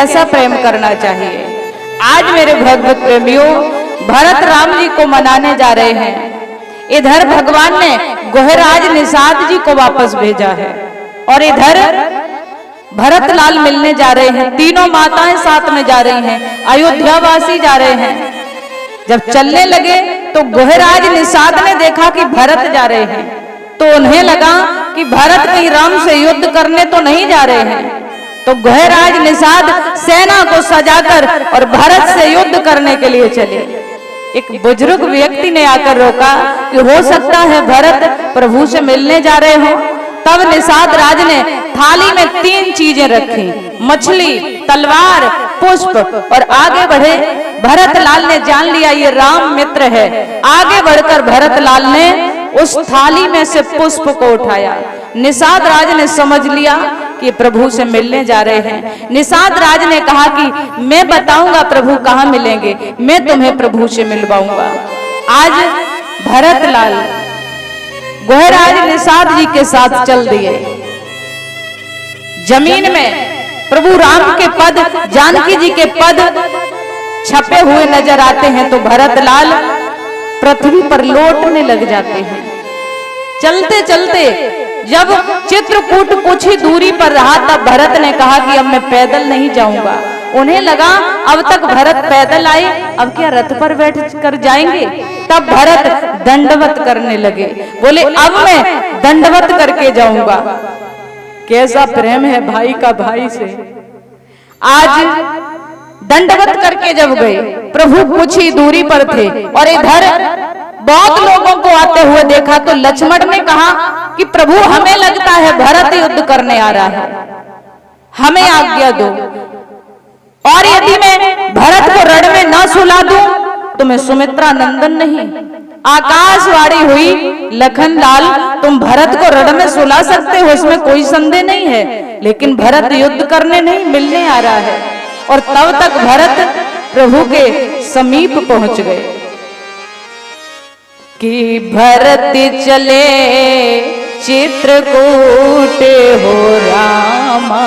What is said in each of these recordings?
कैसा प्रेम करना चाहिए। आज मेरे भगवत प्रेमियों, भरत राम जी को मनाने जा रहे हैं। इधर भगवान ने गोहराज निषाद जी को वापस भेजा है और इधर भरत लाल मिलने जा रहे हैं। तीनों माताएं साथ में जा रही हैं, अयोध्या वासी जा रहे हैं। जब चलने लगे तो गोहराज निषाद ने देखा कि भरत जा रहे हैं, तो उन्हें लगा कि भरत कहीं राम से युद्ध करने तो नहीं जा रहे हैं। तो गोहराज निषाद सेना को सजाकर और भरत से युद्ध करने के लिए चले। एक बुजुर्ग व्यक्ति ने आकर रोका कि हो सकता है भरत प्रभु से मिलने जा रहे हो। तब निषाद राज ने थाली में 3 चीजें रखी, मछली, तलवार, पुष्प, और आगे बढ़े। भरत लाल ने जान लिया ये राम मित्र है। आगे बढ़कर भरत लाल ने उस थाली में से पुष्प को उठाया। निषाद राज ने समझ लिया कि प्रभु से मिलने जा रहे हैं। निषाद राज ने कहा कि मैं बताऊंगा प्रभु कहाँ मिलेंगे, मैं तुम्हें प्रभु से मिलवाऊंगा। आज भरत लाल गोहराज निषाद जी के साथ चल दिए। जमीन में प्रभु राम के पद, जानकी जी के पद छपे हुए नजर आते हैं तो भरत लाल पृथ्वी पर लौटने लग जाते हैं। चलते चलते जब चित्रकूट कुछ ही दूरी पर रहा तब भरत ने कहा कि अब मैं पैदल नहीं जाऊंगा। उन्हें लगा अब तक भरत पैदल आए, अब क्या रथ पर बैठ कर जाएंगे। तब भरत दंडवत करने लगे, बोले अब मैं दंडवत करके जाऊंगा। कैसा प्रेम है भाई का भाई से। आज दंडवत करके जब गए, प्रभु कुछ ही दूरी पर थे और इधर बहुत लोगों को आते हुए देखा तो लक्ष्मण ने कहा कि प्रभु हमें लगता है भरत युद्ध करने आ रहा है, हमें आज्ञा दो, और यदि मैं भरत को रण में न सुला दूं तो मैं सुमित्रा नंदन नहीं। आकाशवाणी हुई, लखन लाल तुम भरत को रण में सुला सकते हो, इसमें कोई संदेह नहीं है, लेकिन भरत युद्ध करने नहीं मिलने आ रहा है। और तब तक भरत प्रभु के समीप पहुंच गए कि भरत चले चित्रकूट हो रामा,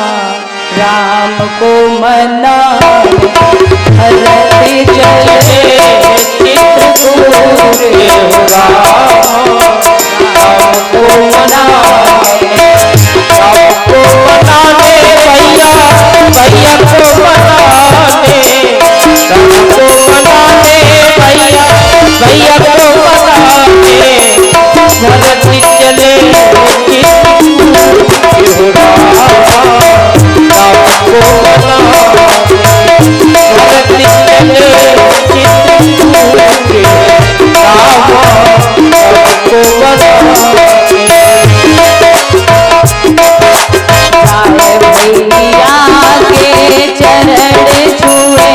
राम को मना। भरत चले चित्रकूट हो रामा, राम को मना। आपको मना दे भैया, भैया को मना दे, राम को मना दे भैया, भैया को मना दे। भरत चले चित्रकूट हो रामा, आपको मना दे। भरत चले चित्रकूट हो रामा, आपको मना दे। भैया के चरण छुए,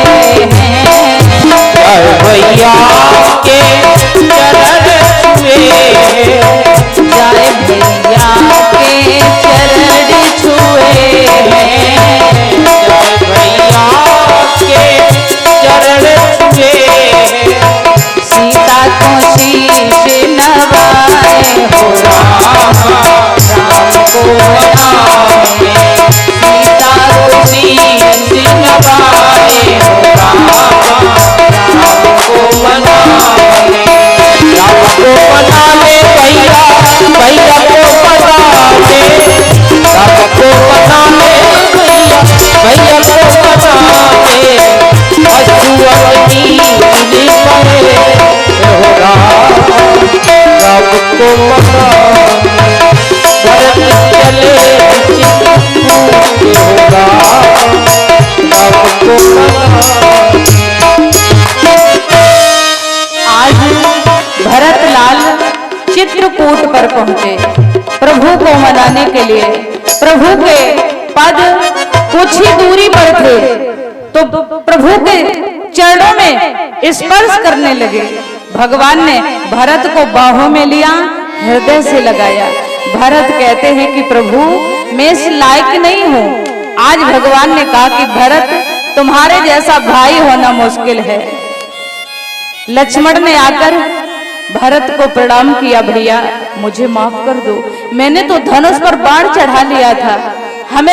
जाए भैया के चरण छुए, जाए भैया के चरण छुए। सीता को शीश नवाए हो रामा, राम को मनाए। सीता को शीश नवाए हो रामा, राम को मनाए। राम को मना ले भैया, भैया को मना ले। राम को मना ले भैया, भैया को मना ले। अश्वनी तुझे पड़े हो राम, राम को मना ले। भरत चले चित्रकूट हो राम, राम को मना ले। आज भरत लाल चित्रकूट पर पहुंचे प्रभु को मनाने के लिए। प्रभु के पद कुछ ही दूरी पर थे तो प्रभु के चरणों में स्पर्श करने लगे। भगवान ने भरत को बाहों में लिया, हृदय से लगाया। भरत कहते हैं कि प्रभु मैं इस लायक नहीं हूं। आज भगवान ने कहा कि भरत तुम्हारे जैसा भाई होना मुश्किल है। लक्ष्मण ने आकर भरत को प्रणाम किया, भैया मुझे माफ कर दो, मैंने तो धनुष पर बाण चढ़ा लिया था, हमें